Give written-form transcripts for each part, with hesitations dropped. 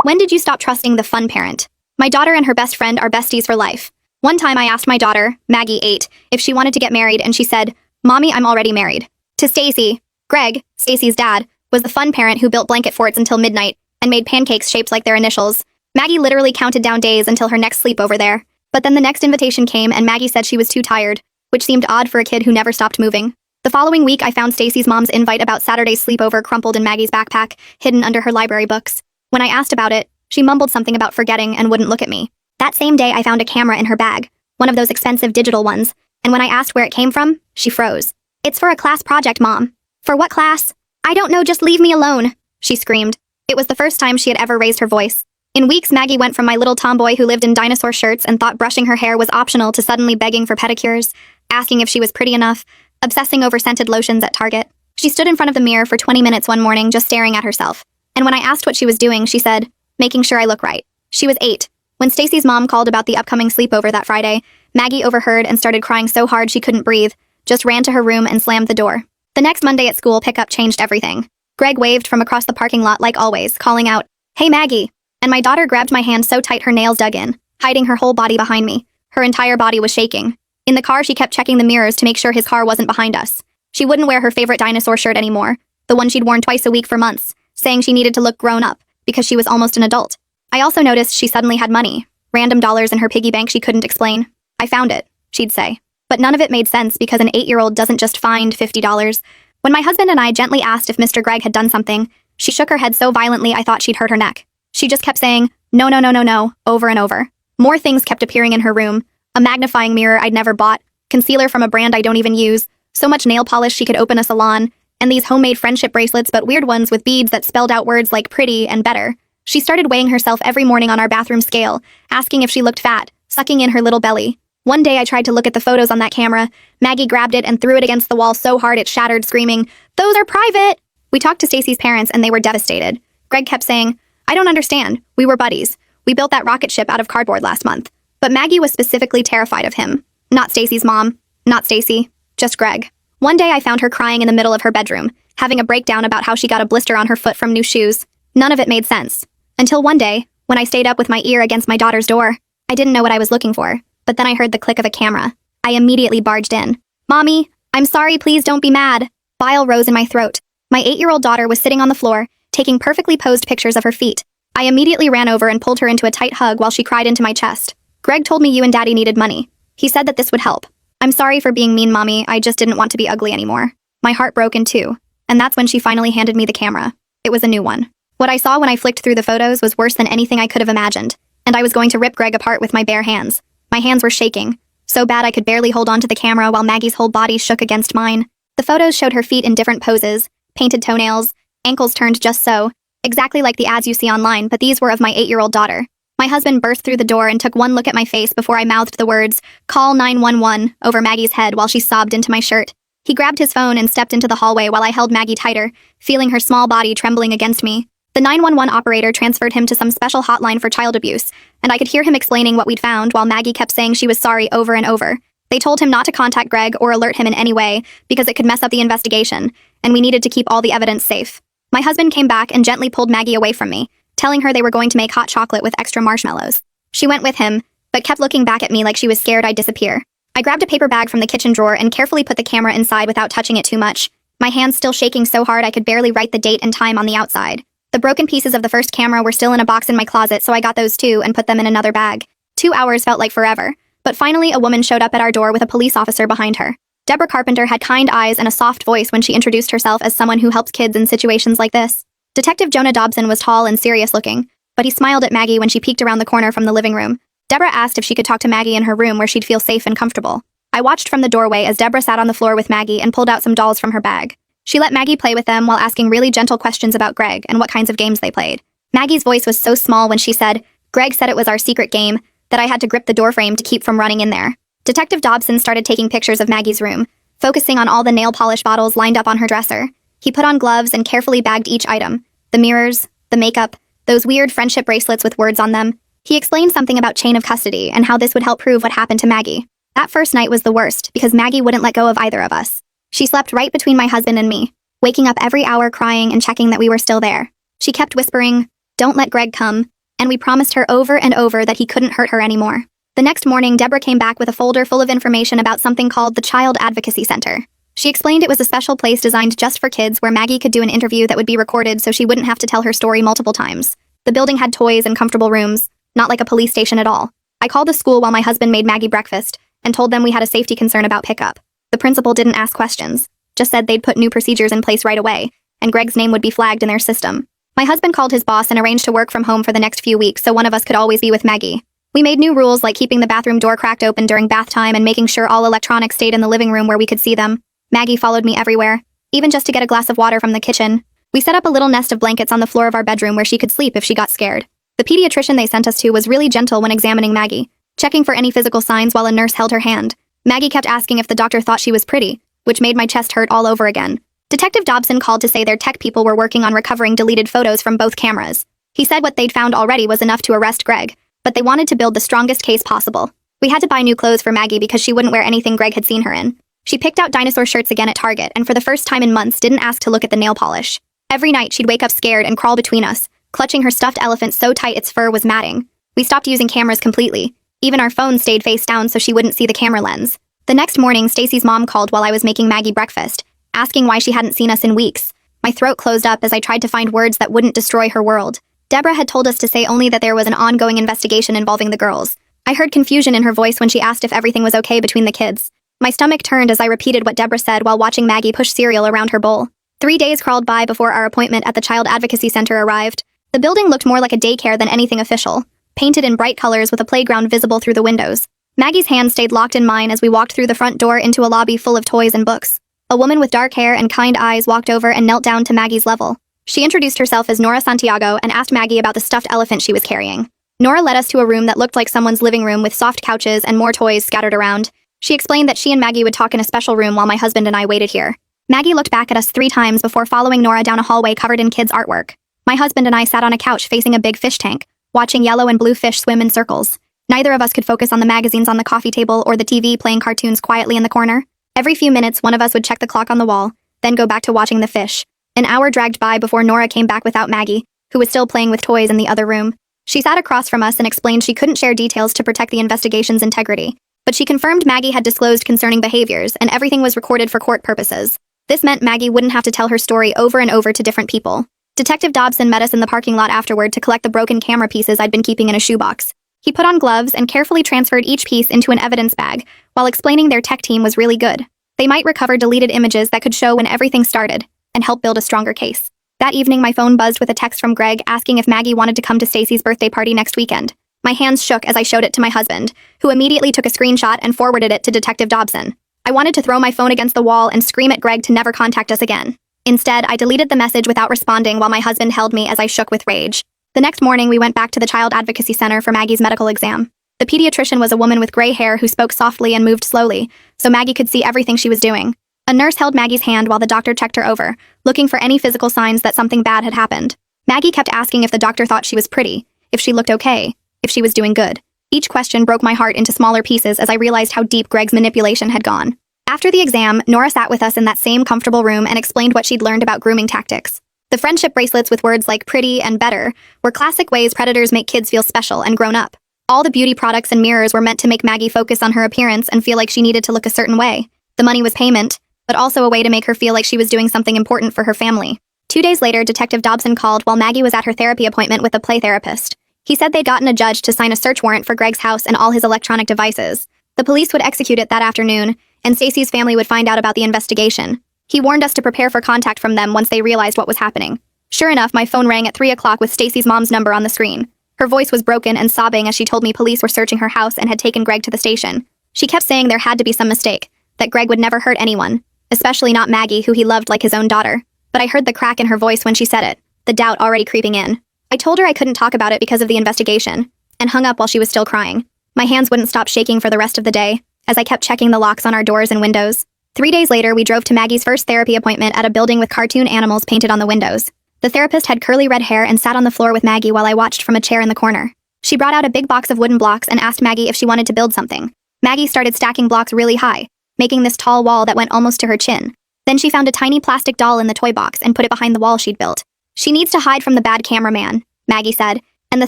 When did you stop trusting the fun parent? My daughter and her best friend are besties for life. One time I asked my daughter, Maggie 8, if she wanted to get married and she said, "Mommy, I'm already married." To Stacy, Greg, Stacy's dad, was the fun parent who built blanket forts until midnight and made pancakes shaped like their initials. Maggie literally counted down days until her next sleepover there. But then the next invitation came and Maggie said she was too tired, which seemed odd for a kid who never stopped moving. The following week I found Stacy's mom's invite about Saturday's sleepover crumpled in Maggie's backpack, hidden under her library books. When I asked about it, she mumbled something about forgetting and wouldn't look at me. That same day I found a camera in her bag, one of those expensive digital ones, and when I asked where it came from, she froze. "It's for a class project, Mom." "For what class?" "I don't know, just leave me alone," she screamed. It was the first time she had ever raised her voice. In weeks, Maggie went from my little tomboy who lived in dinosaur shirts and thought brushing her hair was optional to suddenly begging for pedicures, asking if she was pretty enough, obsessing over scented lotions at Target. She stood in front of the mirror for 20 minutes one morning just staring at herself. And when I asked what she was doing, she said, "Making sure I look right." She was 8. When Stacy's mom called about the upcoming sleepover that Friday, Maggie overheard and started crying so hard she couldn't breathe, just ran to her room and slammed the door. The next Monday at school, pickup changed everything. Greg waved from across the parking lot like always, calling out, "Hey, Maggie." And my daughter grabbed my hand so tight her nails dug in, hiding her whole body behind me. Her entire body was shaking. In the car, she kept checking the mirrors to make sure his car wasn't behind us. She wouldn't wear her favorite dinosaur shirt anymore, the one she'd worn twice a week for months, saying she needed to look grown up because she was almost an adult. I also noticed she suddenly had money, random dollars in her piggy bank she couldn't explain. "I found it," she'd say. But none of it made sense because an 8-year-old doesn't just find $50. When my husband and I gently asked if Mr. Greg had done something, she shook her head so violently I thought she'd hurt her neck. She just kept saying, "No, no, no, no, no," over and over. More things kept appearing in her room. A magnifying mirror I'd never bought, concealer from a brand I don't even use, so much nail polish she could open a salon, and these homemade friendship bracelets but weird ones with beads that spelled out words like pretty and better. She started weighing herself every morning on our bathroom scale, asking if she looked fat, sucking in her little belly. One day I tried to look at the photos on that camera. Maggie grabbed it and threw it against the wall so hard it shattered, screaming, "Those are private!" We talked to Stacy's parents and they were devastated. Greg kept saying, "I don't understand. We were buddies. We built that rocket ship out of cardboard last month." But Maggie was specifically terrified of him. Not Stacy's mom. Not Stacy. Just Greg. One day I found her crying in the middle of her bedroom, having a breakdown about how she got a blister on her foot from new shoes. None of it made sense. Until one day, when I stayed up with my ear against my daughter's door. I didn't know what I was looking for, but then I heard the click of a camera. I immediately barged in. "Mommy, I'm sorry, please don't be mad." Bile rose in my throat. My 8-year-old daughter was sitting on the floor, taking perfectly posed pictures of her feet. I immediately ran over and pulled her into a tight hug while she cried into my chest. "Greg told me you and Daddy needed money. He said that this would help. I'm sorry for being mean, Mommy. I just didn't want to be ugly anymore." My heart broke in two, and that's when she finally handed me the camera. It was a new one. What I saw when I flicked through the photos was worse than anything I could have imagined, and I was going to rip Greg apart with my bare hands. My hands were shaking, so bad I could barely hold onto the camera while Maggie's whole body shook against mine. The photos showed her feet in different poses, painted toenails, ankles turned just so, exactly like the ads you see online, but these were of my 8-year-old daughter. My husband burst through the door and took one look at my face before I mouthed the words, "Call 911, over Maggie's head while she sobbed into my shirt. He grabbed his phone and stepped into the hallway while I held Maggie tighter, feeling her small body trembling against me. The 911 operator transferred him to some special hotline for child abuse, and I could hear him explaining what we'd found while Maggie kept saying she was sorry over and over. They told him not to contact Greg or alert him in any way because it could mess up the investigation, and we needed to keep all the evidence safe. My husband came back and gently pulled Maggie away from me, telling her they were going to make hot chocolate with extra marshmallows. She went with him, but kept looking back at me like she was scared I'd disappear. I grabbed a paper bag from the kitchen drawer and carefully put the camera inside without touching it too much, my hands still shaking so hard I could barely write the date and time on the outside. The broken pieces of the first camera were still in a box in my closet, so I got those too and put them in another bag. 2 hours felt like forever, but finally a woman showed up at our door with a police officer behind her. Deborah Carpenter had kind eyes and a soft voice when she introduced herself as someone who helps kids in situations like this. Detective Jonah Dobson was tall and serious looking, but he smiled at Maggie when she peeked around the corner from the living room. Deborah asked if she could talk to Maggie in her room where she'd feel safe and comfortable. I watched from the doorway as Deborah sat on the floor with Maggie and pulled out some dolls from her bag. She let Maggie play with them while asking really gentle questions about Greg and what kinds of games they played. Maggie's voice was so small when she said, "Greg said it was our secret game," that I had to grip the doorframe to keep from running in there. Detective Dobson started taking pictures of Maggie's room, focusing on all the nail polish bottles lined up on her dresser. He put on gloves and carefully bagged each item. The mirrors, the makeup, those weird friendship bracelets with words on them. He explained something about chain of custody and how this would help prove what happened to Maggie. That first night was the worst because Maggie wouldn't let go of either of us. She slept right between my husband and me, waking up every hour crying and checking that we were still there. She kept whispering, "Don't let Greg come. and we promised her over and over that he couldn't hurt her anymore. The next morning, Deborah came back with a folder full of information about something called the Child Advocacy Center. She explained it was a special place designed just for kids where Maggie could do an interview that would be recorded so she wouldn't have to tell her story multiple times. The building had toys and comfortable rooms, not like a police station at all. I called the school while my husband made Maggie breakfast and told them we had a safety concern about pickup. The principal didn't ask questions, just said they'd put new procedures in place right away, and Greg's name would be flagged in their system. My husband called his boss and arranged to work from home for the next few weeks so one of us could always be with Maggie. We made new rules like keeping the bathroom door cracked open during bath time and making sure all electronics stayed in the living room where we could see them. Maggie followed me everywhere, even just to get a glass of water from the kitchen. We set up a little nest of blankets on the floor of our bedroom where she could sleep if she got scared. The pediatrician they sent us to was really gentle when examining Maggie, checking for any physical signs while a nurse held her hand. Maggie kept asking if the doctor thought she was pretty, which made my chest hurt all over again. Detective Dobson called to say their tech people were working on recovering deleted photos from both cameras. He said what they'd found already was enough to arrest Greg, but they wanted to build the strongest case possible. We had to buy new clothes for Maggie because she wouldn't wear anything Greg had seen her in. She picked out dinosaur shirts again at Target and for the first time in months didn't ask to look at the nail polish. Every night she'd wake up scared and crawl between us, clutching her stuffed elephant so tight its fur was matting. We stopped using cameras completely. Even our phones stayed face down so she wouldn't see the camera lens. The next morning, Stacy's mom called while I was making Maggie breakfast, asking why she hadn't seen us in weeks. My throat closed up as I tried to find words that wouldn't destroy her world. Deborah had told us to say only that there was an ongoing investigation involving the girls. I heard confusion in her voice when she asked if everything was okay between the kids. My stomach turned as I repeated what Deborah said while watching Maggie push cereal around her bowl. 3 days crawled by before our appointment at the Child Advocacy Center arrived. The building looked more like a daycare than anything official, painted in bright colors with a playground visible through the windows. Maggie's hand stayed locked in mine as we walked through the front door into a lobby full of toys and books. A woman with dark hair and kind eyes walked over and knelt down to Maggie's level. She introduced herself as Nora Santiago and asked Maggie about the stuffed elephant she was carrying. Nora led us to a room that looked like someone's living room with soft couches and more toys scattered around. She explained that she and Maggie would talk in a special room while my husband and I waited here. Maggie looked back at us 3 times before following Nora down a hallway covered in kids' artwork. My husband and I sat on a couch facing a big fish tank, watching yellow and blue fish swim in circles. Neither of us could focus on the magazines on the coffee table or the TV playing cartoons quietly in the corner. Every few minutes, one of us would check the clock on the wall, then go back to watching the fish. An hour dragged by before Nora came back without Maggie, who was still playing with toys in the other room. She sat across from us and explained she couldn't share details to protect the investigation's integrity, but she confirmed Maggie had disclosed concerning behaviors and everything was recorded for court purposes. This meant Maggie wouldn't have to tell her story over and over to different people. Detective Dobson met us in the parking lot afterward to collect the broken camera pieces I'd been keeping in a shoebox. He put on gloves and carefully transferred each piece into an evidence bag, while explaining their tech team was really good. They might recover deleted images that could show when everything started, and help build a stronger case. That evening, my phone buzzed with a text from Greg asking if Maggie wanted to come to Stacy's birthday party next weekend. My hands shook as I showed it to my husband, who immediately took a screenshot and forwarded it to Detective Dobson. I wanted to throw my phone against the wall and scream at Greg to never contact us again. Instead, I deleted the message without responding while my husband held me as I shook with rage. The next morning, we went back to the Child Advocacy Center for Maggie's medical exam. The pediatrician was a woman with gray hair who spoke softly and moved slowly, so Maggie could see everything she was doing. A nurse held Maggie's hand while the doctor checked her over, looking for any physical signs that something bad had happened. Maggie kept asking if the doctor thought she was pretty, if she looked okay, if she was doing good. Each question broke my heart into smaller pieces as I realized how deep Greg's manipulation had gone. After the exam, Nora sat with us in that same comfortable room and explained what she'd learned about grooming tactics. The friendship bracelets with words like pretty and better were classic ways predators make kids feel special and grown up. All the beauty products and mirrors were meant to make Maggie focus on her appearance and feel like she needed to look a certain way. The money was payment, but also a way to make her feel like she was doing something important for her family. 2 days later, Detective Dobson called while Maggie was at her therapy appointment with a play therapist. He said they'd gotten a judge to sign a search warrant for Greg's house and all his electronic devices. The police would execute it that afternoon, and Stacy's family would find out about the investigation. He warned us to prepare for contact from them once they realized what was happening. Sure enough, my phone rang at 3 o'clock with Stacy's mom's number on the screen. Her voice was broken and sobbing as she told me police were searching her house and had taken Greg to the station. She kept saying there had to be some mistake, that Greg would never hurt anyone, especially not Maggie, who he loved like his own daughter. But I heard the crack in her voice when she said it, the doubt already creeping in. I told her I couldn't talk about it because of the investigation, and hung up while she was still crying. My hands wouldn't stop shaking for the rest of the day, as I kept checking the locks on our doors and windows. 3 days later, we drove to Maggie's first therapy appointment at a building with cartoon animals painted on the windows. The therapist had curly red hair and sat on the floor with Maggie while I watched from a chair in the corner. She brought out a big box of wooden blocks and asked Maggie if she wanted to build something. Maggie started stacking blocks really high, making this tall wall that went almost to her chin. Then she found a tiny plastic doll in the toy box and put it behind the wall she'd built. She needs to hide from the bad cameraman, Maggie said, and the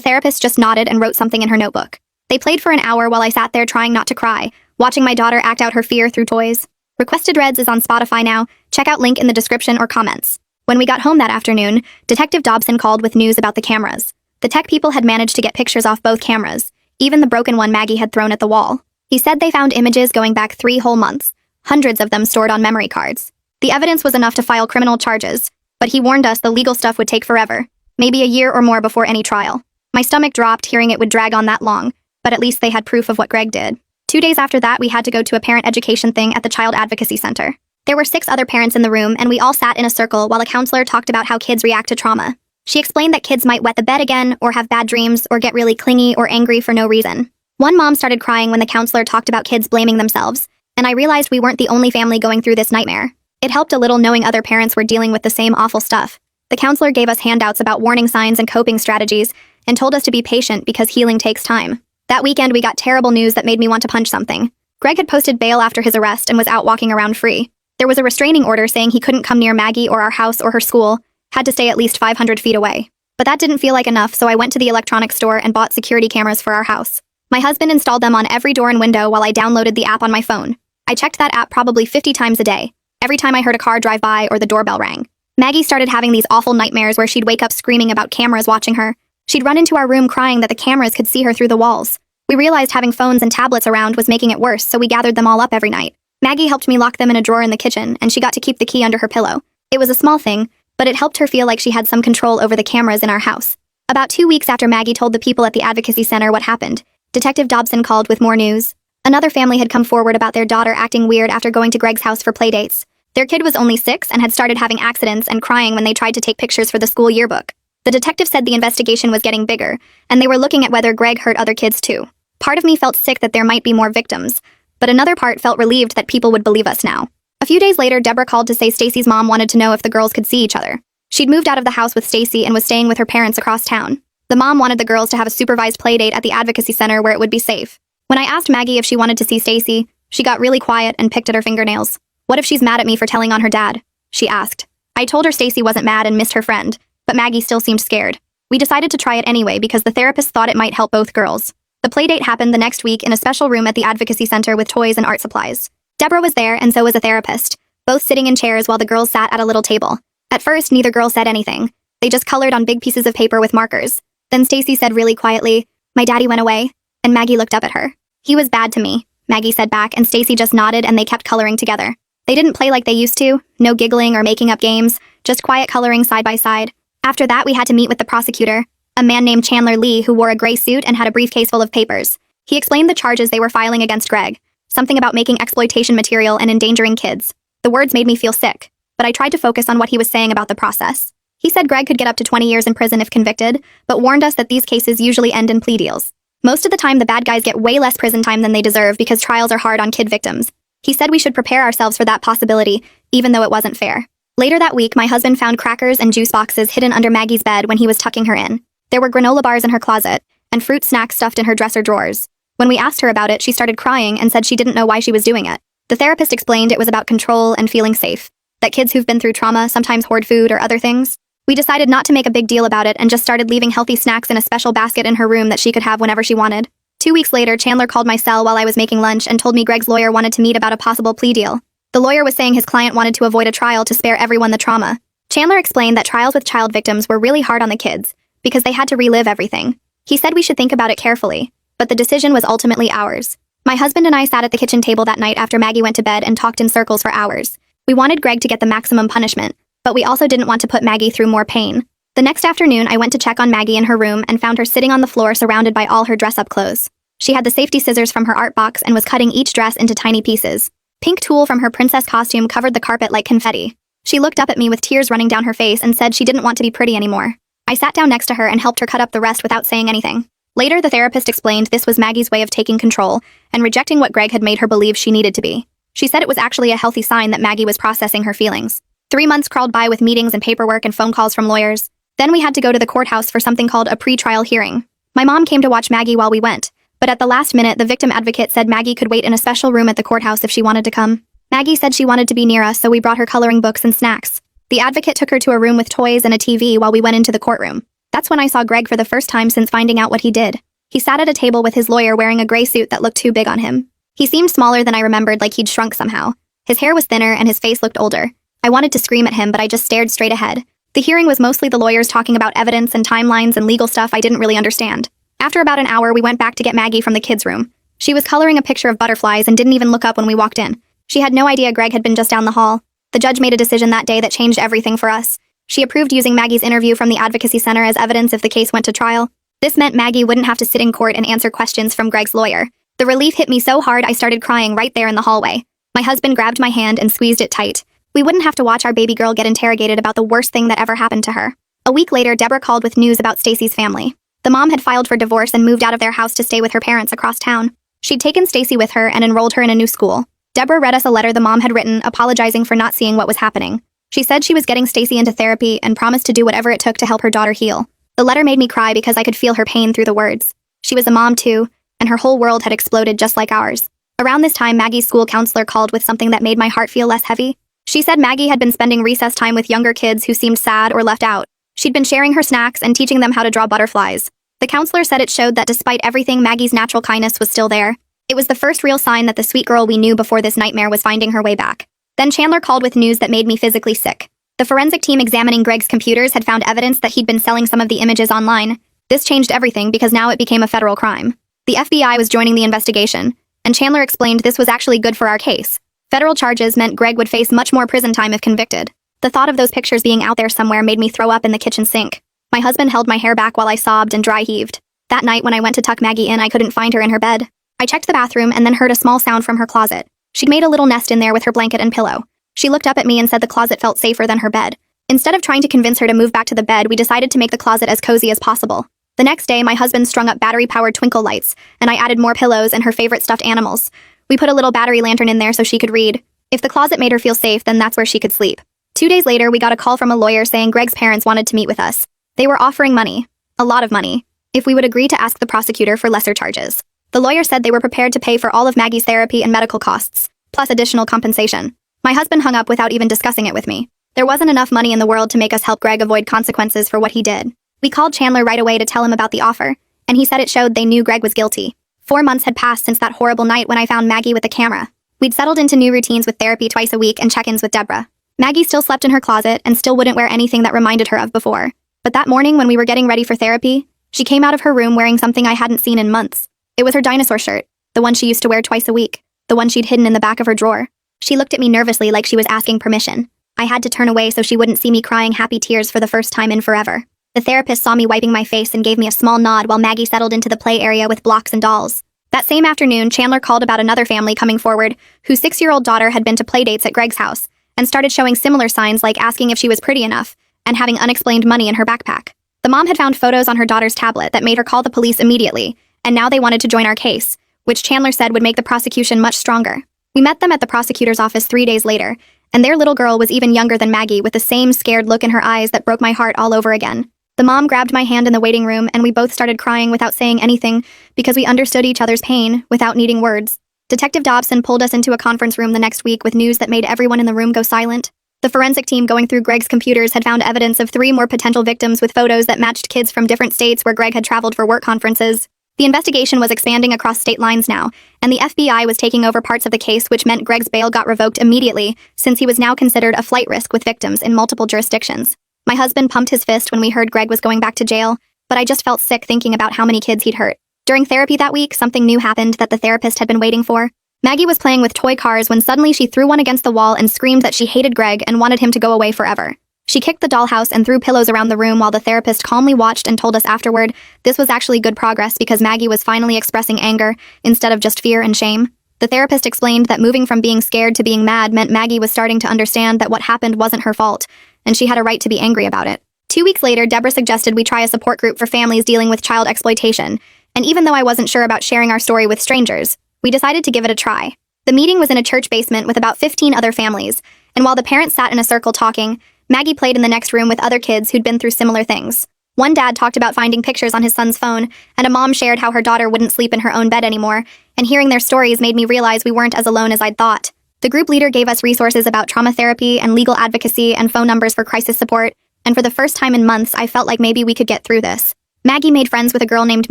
therapist just nodded and wrote something in her notebook. They played for an hour while I sat there trying not to cry, watching my daughter act out her fear through toys. Requested Reds is on Spotify now. Check out link in the description or comments. When we got home that afternoon, Detective Dobson called with news about the cameras. The tech people had managed to get pictures off both cameras, even the broken one Maggie had thrown at the wall. He said they found images going back 3 whole months, hundreds of them stored on memory cards. The evidence was enough to file criminal charges, but he warned us the legal stuff would take forever, maybe a year or more before any trial. My stomach dropped hearing it would drag on that long, but at least they had proof of what Greg did. 2 days after that, we had to go to a parent education thing at the Child Advocacy Center. There were 6 other parents in the room, and we all sat in a circle while a counselor talked about how kids react to trauma. She explained that kids might wet the bed again, or have bad dreams, or get really clingy or angry for no reason. One mom started crying when the counselor talked about kids blaming themselves, and I realized we weren't the only family going through this nightmare. It helped a little knowing other parents were dealing with the same awful stuff. The counselor gave us handouts about warning signs and coping strategies, and told us to be patient because healing takes time. That weekend, we got terrible news that made me want to punch something. Greg had posted bail after his arrest and was out walking around free. There was a restraining order saying he couldn't come near Maggie or our house or her school, had to stay at least 500 feet away. But that didn't feel like enough, so I went to the electronics store and bought security cameras for our house. My husband installed them on every door and window while I downloaded the app on my phone. I checked that app probably 50 times a day, every time I heard a car drive by or the doorbell rang. Maggie started having these awful nightmares where she'd wake up screaming about cameras watching her. She'd run into our room crying that the cameras could see her through the walls. We realized having phones and tablets around was making it worse, so we gathered them all up every night. Maggie helped me lock them in a drawer in the kitchen, and she got to keep the key under her pillow. It was a small thing, but it helped her feel like she had some control over the cameras in our house. About 2 weeks after Maggie told the people at the advocacy center what happened, Detective Dobson called with more news. Another family had come forward about their daughter acting weird after going to Greg's house for playdates. Their kid was only 6 and had started having accidents and crying when they tried to take pictures for the school yearbook. The detective said the investigation was getting bigger, and they were looking at whether Greg hurt other kids too. Part of me felt sick that there might be more victims, but another part felt relieved that people would believe us now. A few days later, Deborah called to say Stacy's mom wanted to know if the girls could see each other. She'd moved out of the house with Stacy and was staying with her parents across town. The mom wanted the girls to have a supervised playdate at the advocacy center where it would be safe. When I asked Maggie if she wanted to see Stacy, she got really quiet and picked at her fingernails. "What if she's mad at me for telling on her dad?" she asked. I told her Stacy wasn't mad and missed her friend, but Maggie still seemed scared. We decided to try it anyway because the therapist thought it might help both girls. The playdate happened the next week in a special room at the advocacy center with toys and art supplies. Deborah was there and so was a therapist, both sitting in chairs while the girls sat at a little table. At first, neither girl said anything. They just colored on big pieces of paper with markers. Then Stacy said really quietly, "My daddy went away," and Maggie looked up at her. "He was bad to me," Maggie said back, and Stacy just nodded and they kept coloring together. They didn't play like they used to, no giggling or making up games, just quiet coloring side by side. After that, we had to meet with the prosecutor, a man named Chandler Lee who wore a gray suit and had a briefcase full of papers. He explained the charges they were filing against Greg, something about making exploitation material and endangering kids. The words made me feel sick, but I tried to focus on what he was saying about the process. He said Greg could get up to 20 years in prison if convicted, but warned us that these cases usually end in plea deals. Most of the time, the bad guys get way less prison time than they deserve because trials are hard on kid victims. He said we should prepare ourselves for that possibility, even though it wasn't fair. Later that week, my husband found crackers and juice boxes hidden under Maggie's bed when he was tucking her in. There were granola bars in her closet, and fruit snacks stuffed in her dresser drawers. When we asked her about it, she started crying and said she didn't know why she was doing it. The therapist explained it was about control and feeling safe, that kids who've been through trauma sometimes hoard food or other things. We decided not to make a big deal about it and just started leaving healthy snacks in a special basket in her room that she could have whenever she wanted. 2 weeks later, Chandler called my cell while I was making lunch and told me Greg's lawyer wanted to meet about a possible plea deal. The lawyer was saying his client wanted to avoid a trial to spare everyone the trauma. Chandler explained that trials with child victims were really hard on the kids because they had to relive everything. He said we should think about it carefully, but the decision was ultimately ours. My husband and I sat at the kitchen table that night after Maggie went to bed and talked in circles for hours. We wanted Greg to get the maximum punishment, but we also didn't want to put Maggie through more pain. The next afternoon, I went to check on Maggie in her room and found her sitting on the floor surrounded by all her dress-up clothes. She had the safety scissors from her art box and was cutting each dress into tiny pieces. Pink tulle from her princess costume covered the carpet like confetti. She looked up at me with tears running down her face and said she didn't want to be pretty anymore. I sat down next to her and helped her cut up the rest without saying anything. Later, the therapist explained this was Maggie's way of taking control and rejecting what Greg had made her believe she needed to be. She said it was actually a healthy sign that Maggie was processing her feelings. 3 months crawled by with meetings and paperwork and phone calls from lawyers. Then we had to go to the courthouse for something called a pre-trial hearing. My mom came to watch Maggie while we went, but at the last minute, the victim advocate said Maggie could wait in a special room at the courthouse if she wanted to come. Maggie said she wanted to be near us, so we brought her coloring books and snacks. The advocate took her to a room with toys and a TV while we went into the courtroom. That's when I saw Greg for the first time since finding out what he did. He sat at a table with his lawyer wearing a gray suit that looked too big on him. He seemed smaller than I remembered, like he'd shrunk somehow. His hair was thinner and his face looked older. I wanted to scream at him, but I just stared straight ahead. The hearing was mostly the lawyers talking about evidence and timelines and legal stuff I didn't really understand. After about an hour, we went back to get Maggie from the kids' room. She was coloring a picture of butterflies and didn't even look up when we walked in. She had no idea Greg had been just down the hall. The judge made a decision that day that changed everything for us. She approved using Maggie's interview from the advocacy center as evidence if the case went to trial. This meant Maggie wouldn't have to sit in court and answer questions from Greg's lawyer. The relief hit me so hard I started crying right there in the hallway. My husband grabbed my hand and squeezed it tight. We wouldn't have to watch our baby girl get interrogated about the worst thing that ever happened to her. A week later, Deborah called with news about Stacy's family. The mom had filed for divorce and moved out of their house to stay with her parents across town. She'd taken Stacy with her and enrolled her in a new school. Deborah read us a letter the mom had written, apologizing for not seeing what was happening. She said she was getting Stacy into therapy and promised to do whatever it took to help her daughter heal. The letter made me cry because I could feel her pain through the words. She was a mom too, and her whole world had exploded just like ours. Around this time, Maggie's school counselor called with something that made my heart feel less heavy. She said Maggie had been spending recess time with younger kids who seemed sad or left out. She'd been sharing her snacks and teaching them how to draw butterflies. The counselor said it showed that despite everything, Maggie's natural kindness was still there. It was the first real sign that the sweet girl we knew before this nightmare was finding her way back. Then Chandler called with news that made me physically sick. The forensic team examining Greg's computers had found evidence that he'd been selling some of the images online. This changed everything because now it became a federal crime. The FBI was joining the investigation, and Chandler explained this was actually good for our case. Federal charges meant Greg would face much more prison time if convicted. The thought of those pictures being out there somewhere made me throw up in the kitchen sink. My husband held my hair back while I sobbed and dry heaved. That night when I went to tuck Maggie in, I couldn't find her in her bed. I checked the bathroom and then heard a small sound from her closet. She'd made a little nest in there with her blanket and pillow. She looked up at me and said the closet felt safer than her bed. Instead of trying to convince her to move back to the bed, we decided to make the closet as cozy as possible. The next day, my husband strung up battery-powered twinkle lights, and I added more pillows and her favorite stuffed animals. We put a little battery lantern in there so she could read. If the closet made her feel safe, then that's where she could sleep. 2 days later, we got a call from a lawyer saying Greg's parents wanted to meet with us. They were offering money, a lot of money, if we would agree to ask the prosecutor for lesser charges. The lawyer said they were prepared to pay for all of Maggie's therapy and medical costs, plus additional compensation. My husband hung up without even discussing it with me. There wasn't enough money in the world to make us help Greg avoid consequences for what he did. We called Chandler right away to tell him about the offer, and he said it showed they knew Greg was guilty. 4 months had passed since that horrible night when I found Maggie with the camera. We'd settled into new routines with therapy twice a week and check-ins with Deborah. Maggie still slept in her closet and still wouldn't wear anything that reminded her of before. But that morning when we were getting ready for therapy, she came out of her room wearing something I hadn't seen in months. It was her dinosaur shirt, the one she used to wear twice a week, the one she'd hidden in the back of her drawer. She looked at me nervously like she was asking permission. I had to turn away so she wouldn't see me crying happy tears for the first time in forever. The therapist saw me wiping my face and gave me a small nod while Maggie settled into the play area with blocks and dolls. That same afternoon, Chandler called about another family coming forward, whose 6-year-old daughter had been to play dates at Greg's house, and started showing similar signs like asking if she was pretty enough, and having unexplained money in her backpack. The mom had found photos on her daughter's tablet that made her call the police immediately, and now they wanted to join our case, which Chandler said would make the prosecution much stronger. We met them at the prosecutor's office 3 days later, and their little girl was even younger than Maggie with the same scared look in her eyes that broke my heart all over again. The mom grabbed my hand in the waiting room and we both started crying without saying anything because we understood each other's pain without needing words. Detective Dobson pulled us into a conference room the next week with news that made everyone in the room go silent. The forensic team going through Greg's computers had found evidence of 3 more potential victims with photos that matched kids from different states where Greg had traveled for work conferences. The investigation was expanding across state lines now, and the FBI was taking over parts of the case, which meant Greg's bail got revoked immediately since he was now considered a flight risk with victims in multiple jurisdictions. My husband pumped his fist when we heard Greg was going back to jail, but I just felt sick thinking about how many kids he'd hurt. During therapy that week, something new happened that the therapist had been waiting for. Maggie was playing with toy cars when suddenly she threw one against the wall and screamed that she hated Greg and wanted him to go away forever. She kicked the dollhouse and threw pillows around the room while the therapist calmly watched and told us afterward this was actually good progress because Maggie was finally expressing anger instead of just fear and shame. The therapist explained that moving from being scared to being mad meant Maggie was starting to understand that what happened wasn't her fault, and she had a right to be angry about it. 2 weeks later, Deborah suggested we try a support group for families dealing with child exploitation, and even though I wasn't sure about sharing our story with strangers, we decided to give it a try. The meeting was in a church basement with about 15 other families, and while the parents sat in a circle talking, Maggie played in the next room with other kids who'd been through similar things. One dad talked about finding pictures on his son's phone, and a mom shared how her daughter wouldn't sleep in her own bed anymore, and hearing their stories made me realize we weren't as alone as I'd thought. The group leader gave us resources about trauma therapy and legal advocacy and phone numbers for crisis support, and for the first time in months, I felt like maybe we could get through this. Maggie made friends with a girl named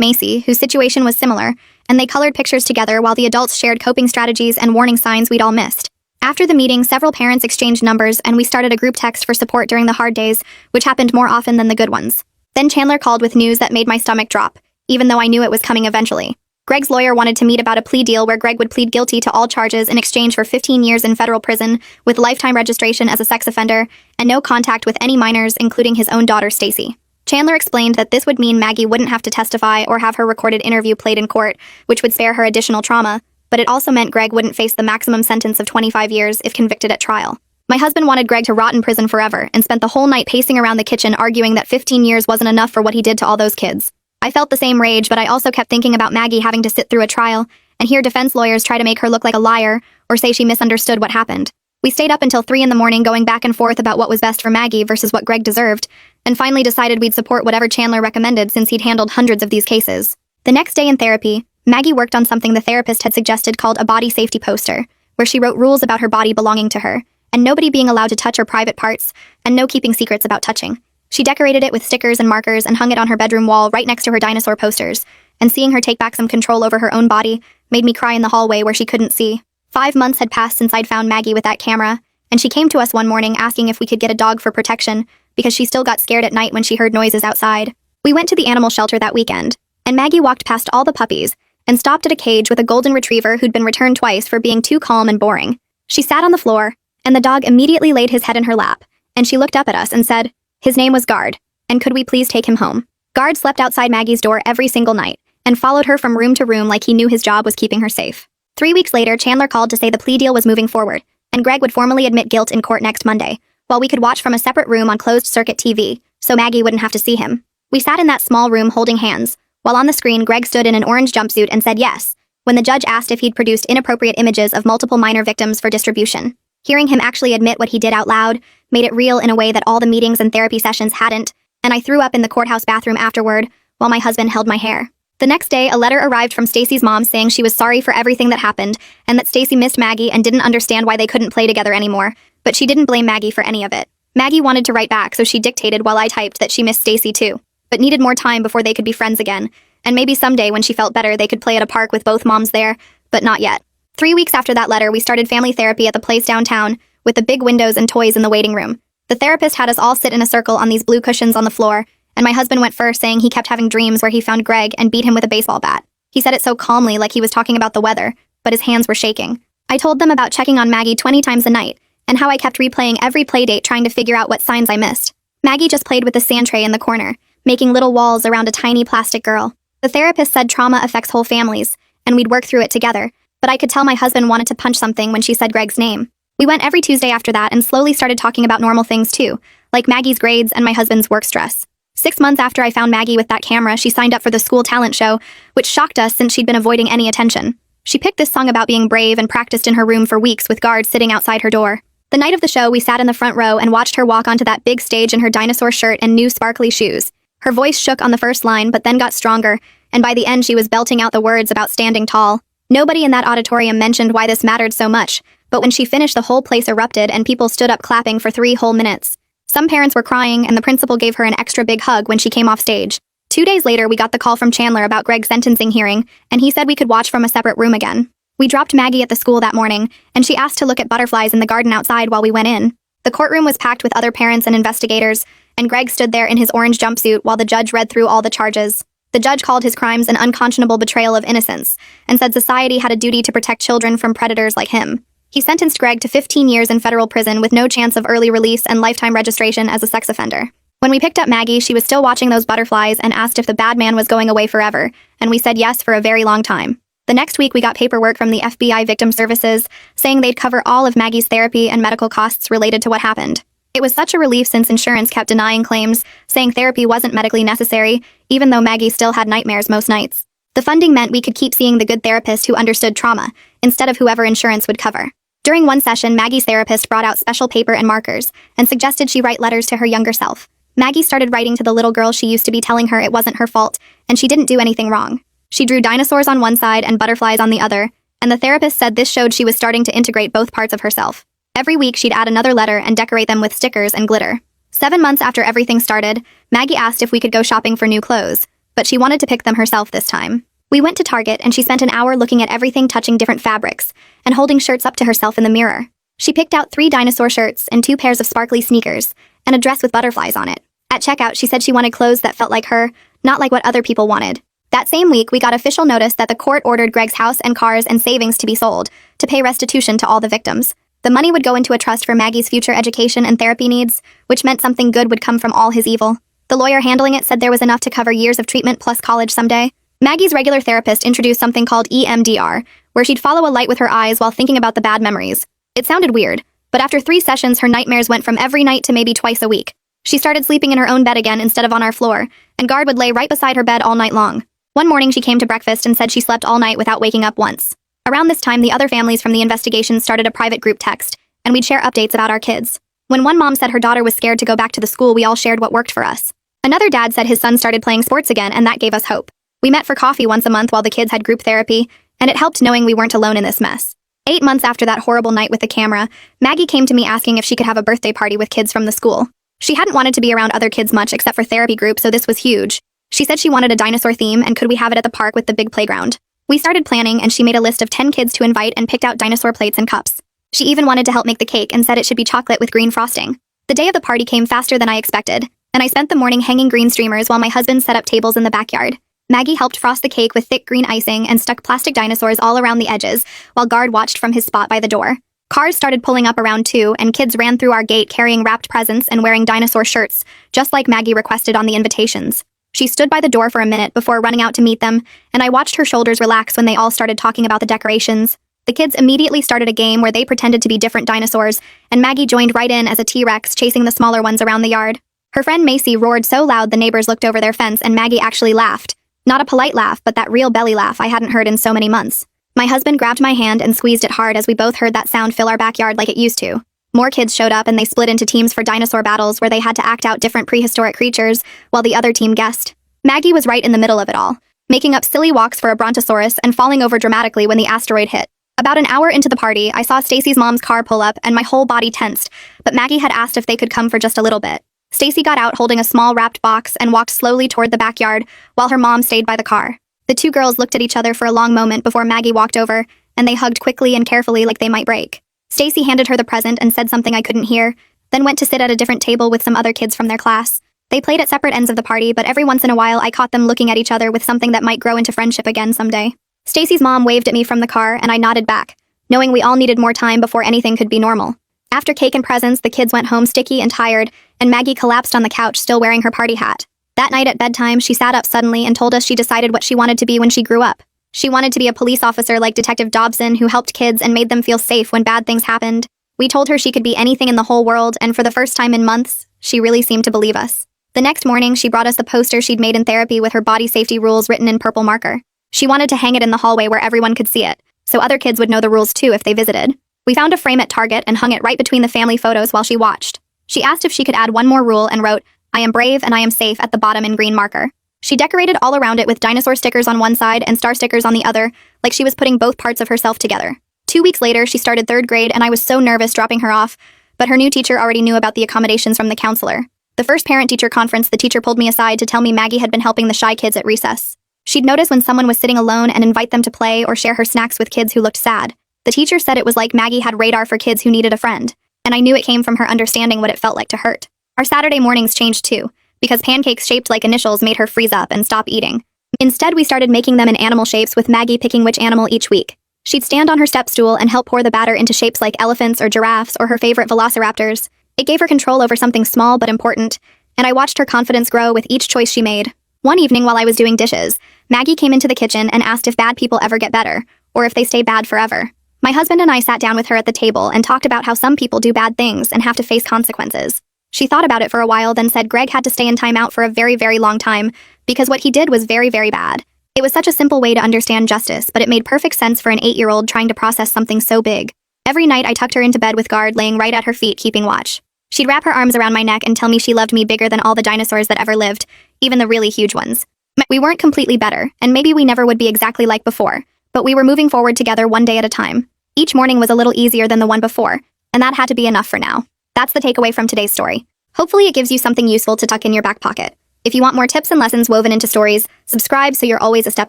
Macy, whose situation was similar, and they colored pictures together while the adults shared coping strategies and warning signs we'd all missed. After the meeting, several parents exchanged numbers, and we started a group text for support during the hard days, which happened more often than the good ones. Then Chandler called with news that made my stomach drop, even though I knew it was coming eventually. Greg's lawyer wanted to meet about a plea deal where Greg would plead guilty to all charges in exchange for 15 years in federal prison with lifetime registration as a sex offender and no contact with any minors, including his own daughter, Stacy. Chandler explained that this would mean Maggie wouldn't have to testify or have her recorded interview played in court, which would spare her additional trauma, but it also meant Greg wouldn't face the maximum sentence of 25 years if convicted at trial. My husband wanted Greg to rot in prison forever and spent the whole night pacing around the kitchen arguing that 15 years wasn't enough for what he did to all those kids. I felt the same rage, but I also kept thinking about Maggie having to sit through a trial and hear defense lawyers try to make her look like a liar or say she misunderstood what happened. We stayed up until 3 a.m. going back and forth about what was best for Maggie versus what Greg deserved, and finally decided we'd support whatever Chandler recommended since he'd handled hundreds of these cases. The next day in therapy, Maggie worked on something the therapist had suggested called a body safety poster, where she wrote rules about her body belonging to her, and nobody being allowed to touch her private parts, and no keeping secrets about touching. She decorated it with stickers and markers and hung it on her bedroom wall right next to her dinosaur posters, and seeing her take back some control over her own body made me cry in the hallway where she couldn't see. 5 months had passed since I'd found Maggie with that camera, and she came to us one morning asking if we could get a dog for protection because she still got scared at night when she heard noises outside. We went to the animal shelter that weekend, and Maggie walked past all the puppies and stopped at a cage with a golden retriever who'd been returned twice for being too calm and boring. She sat on the floor, and the dog immediately laid his head in her lap, and she looked up at us and said, his name was Guard, and could we please take him home? Guard slept outside Maggie's door every single night and followed her from room to room like he knew his job was keeping her safe. 3 weeks later, Chandler called to say the plea deal was moving forward, and Greg would formally admit guilt in court next Monday, while we could watch from a separate room on closed-circuit TV, so Maggie wouldn't have to see him. We sat in that small room holding hands, while on the screen Greg stood in an orange jumpsuit and said yes, when the judge asked if he'd produced inappropriate images of multiple minor victims for distribution. Hearing him actually admit what he did out loud made it real in a way that all the meetings and therapy sessions hadn't, and I threw up in the courthouse bathroom afterward, while my husband held my hair. The next day, a letter arrived from Stacy's mom saying she was sorry for everything that happened, and that Stacy missed Maggie and didn't understand why they couldn't play together anymore, but she didn't blame Maggie for any of it. Maggie wanted to write back, so she dictated while I typed that she missed Stacy too, but needed more time before they could be friends again, and maybe someday when she felt better they could play at a park with both moms there, but not yet. 3 weeks after that letter, we started family therapy at the place downtown, with the big windows and toys in the waiting room. The therapist had us all sit in a circle on these blue cushions on the floor, and my husband went first, saying he kept having dreams where he found Greg and beat him with a baseball bat. He said it so calmly, like he was talking about the weather, but his hands were shaking. I told them about checking on Maggie 20 times a night, and how I kept replaying every play date trying to figure out what signs I missed. Maggie just played with the sand tray in the corner, making little walls around a tiny plastic girl. The therapist said trauma affects whole families, and we'd work through it together, but I could tell my husband wanted to punch something when she said Greg's name. We went every Tuesday after that and slowly started talking about normal things too, like Maggie's grades and my husband's work stress. 6 months after I found Maggie with that camera, she signed up for the school talent show, which shocked us since she'd been avoiding any attention. She picked this song about being brave and practiced in her room for weeks with guards sitting outside her door. The night of the show, we sat in the front row and watched her walk onto that big stage in her dinosaur shirt and new sparkly shoes. Her voice shook on the first line, but then got stronger, and by the end she was belting out the words about standing tall. Nobody in that auditorium mentioned why this mattered so much, but when she finished, the whole place erupted and people stood up clapping for 3 whole minutes. Some parents were crying, and the principal gave her an extra big hug when she came off stage. 2 days later, we got the call from Chandler about Greg's sentencing hearing, and he said we could watch from a separate room again. We dropped Maggie at the school that morning, and she asked to look at butterflies in the garden outside while we went in. The courtroom was packed with other parents and investigators, and Greg stood there in his orange jumpsuit while the judge read through all the charges. The judge called his crimes an unconscionable betrayal of innocence, and said society had a duty to protect children from predators like him. He sentenced Greg to 15 years in federal prison with no chance of early release and lifetime registration as a sex offender. When we picked up Maggie, she was still watching those butterflies and asked if the bad man was going away forever, and we said yes for a very long time. The next week, we got paperwork from the FBI Victim Services saying they'd cover all of Maggie's therapy and medical costs related to what happened. It was such a relief since insurance kept denying claims, saying therapy wasn't medically necessary, even though Maggie still had nightmares most nights. The funding meant we could keep seeing the good therapist who understood trauma, instead of whoever insurance would cover. During one session, Maggie's therapist brought out special paper and markers, and suggested she write letters to her younger self. Maggie started writing to the little girl she used to be, telling her it wasn't her fault, and she didn't do anything wrong. She drew dinosaurs on one side and butterflies on the other, and the therapist said this showed she was starting to integrate both parts of herself. Every week she'd add another letter and decorate them with stickers and glitter. 7 months after everything started, Maggie asked if we could go shopping for new clothes, but she wanted to pick them herself this time. We went to Target and she spent an hour looking at everything touching different fabrics and holding shirts up to herself in the mirror. She picked out 3 dinosaur shirts and 2 pairs of sparkly sneakers and a dress with butterflies on it. At checkout, she said she wanted clothes that felt like her, not like what other people wanted. That same week, we got official notice that the court ordered Greg's house and cars and savings to be sold to pay restitution to all the victims. The money would go into a trust for Maggie's future education and therapy needs, which meant something good would come from all his evil. The lawyer handling it said there was enough to cover years of treatment plus college someday. Maggie's regular therapist introduced something called EMDR, where she'd follow a light with her eyes while thinking about the bad memories. It sounded weird, but after 3 sessions, her nightmares went from every night to maybe twice a week. She started sleeping in her own bed again instead of on our floor, and Guard would lay right beside her bed all night long. One morning she came to breakfast and said she slept all night without waking up once. Around this time, the other families from the investigation started a private group text, and we'd share updates about our kids. When one mom said her daughter was scared to go back to the school, we all shared what worked for us. Another dad said his son started playing sports again, and that gave us hope. We met for coffee once a month while the kids had group therapy, and it helped knowing we weren't alone in this mess. 8 months after that horrible night with the camera, Maggie came to me asking if she could have a birthday party with kids from the school. She hadn't wanted to be around other kids much except for therapy group, so this was huge. She said she wanted a dinosaur theme and could we have it at the park with the big playground. We started planning and she made a list of 10 kids to invite and picked out dinosaur plates and cups. She even wanted to help make the cake and said it should be chocolate with green frosting. The day of the party came faster than I expected, and I spent the morning hanging green streamers while my husband set up tables in the backyard. Maggie helped frost the cake with thick green icing and stuck plastic dinosaurs all around the edges, while Guard watched from his spot by the door. Cars started pulling up around too, and kids ran through our gate carrying wrapped presents and wearing dinosaur shirts, just like Maggie requested on the invitations. She stood by the door for a minute before running out to meet them, and I watched her shoulders relax when they all started talking about the decorations. The kids immediately started a game where they pretended to be different dinosaurs, and Maggie joined right in as a T-Rex chasing the smaller ones around the yard. Her friend Macy roared so loud the neighbors looked over their fence and Maggie actually laughed. Not a polite laugh, but that real belly laugh I hadn't heard in so many months. My husband grabbed my hand and squeezed it hard as we both heard that sound fill our backyard like it used to. More kids showed up and they split into teams for dinosaur battles where they had to act out different prehistoric creatures while the other team guessed. Maggie was right in the middle of it all, making up silly walks for a brontosaurus and falling over dramatically when the asteroid hit. About an hour into the party, I saw Stacy's mom's car pull up and my whole body tensed, but Maggie had asked if they could come for just a little bit. Stacy got out holding a small wrapped box and walked slowly toward the backyard while her mom stayed by the car. The 2 girls looked at each other for a long moment before Maggie walked over, and they hugged quickly and carefully like they might break. Stacy handed her the present and said something I couldn't hear, then went to sit at a different table with some other kids from their class. They played at separate ends of the party, but every once in a while I caught them looking at each other with something that might grow into friendship again someday. Stacy's mom waved at me from the car, and I nodded back, knowing we all needed more time before anything could be normal. After cake and presents, the kids went home sticky and tired, and Maggie collapsed on the couch still wearing her party hat. That night at bedtime, she sat up suddenly and told us she decided what she wanted to be when she grew up. She wanted to be a police officer like Detective Dobson who helped kids and made them feel safe when bad things happened. We told her she could be anything in the whole world, and for the first time in months, she really seemed to believe us. The next morning, she brought us the poster she'd made in therapy with her body safety rules written in purple marker. She wanted to hang it in the hallway where everyone could see it, so other kids would know the rules too if they visited. We found a frame at Target and hung it right between the family photos while she watched. She asked if she could add one more rule and wrote, "I am brave and I am safe" at the bottom in green marker. She decorated all around it with dinosaur stickers on one side and star stickers on the other, like she was putting both parts of herself together. 2 weeks later, she started 3rd grade and I was so nervous dropping her off, but her new teacher already knew about the accommodations from the counselor. The first parent-teacher conference, the teacher pulled me aside to tell me Maggie had been helping the shy kids at recess. She'd notice when someone was sitting alone and invite them to play or share her snacks with kids who looked sad. The teacher said it was like Maggie had radar for kids who needed a friend, and I knew it came from her understanding what it felt like to hurt. Our Saturday mornings changed too, because pancakes shaped like initials made her freeze up and stop eating. Instead, we started making them in animal shapes with Maggie picking which animal each week. She'd stand on her step stool and help pour the batter into shapes like elephants or giraffes or her favorite velociraptors. It gave her control over something small but important, and I watched her confidence grow with each choice she made. One evening while I was doing dishes, Maggie came into the kitchen and asked if bad people ever get better, or if they stay bad forever. My husband and I sat down with her at the table and talked about how some people do bad things and have to face consequences. She thought about it for a while, then said Greg had to stay in timeout for a very, very long time because what he did was very, very bad. It was such a simple way to understand justice, but it made perfect sense for an 8-year-old trying to process something so big. Every night I tucked her into bed with Guard laying right at her feet keeping watch. She'd wrap her arms around my neck and tell me she loved me bigger than all the dinosaurs that ever lived, even the really huge ones. We weren't completely better, and maybe we never would be exactly like before, but we were moving forward together one day at a time. Each morning was a little easier than the one before, and that had to be enough for now. That's the takeaway from today's story. Hopefully it gives you something useful to tuck in your back pocket. If you want more tips and lessons woven into stories, subscribe so you're always a step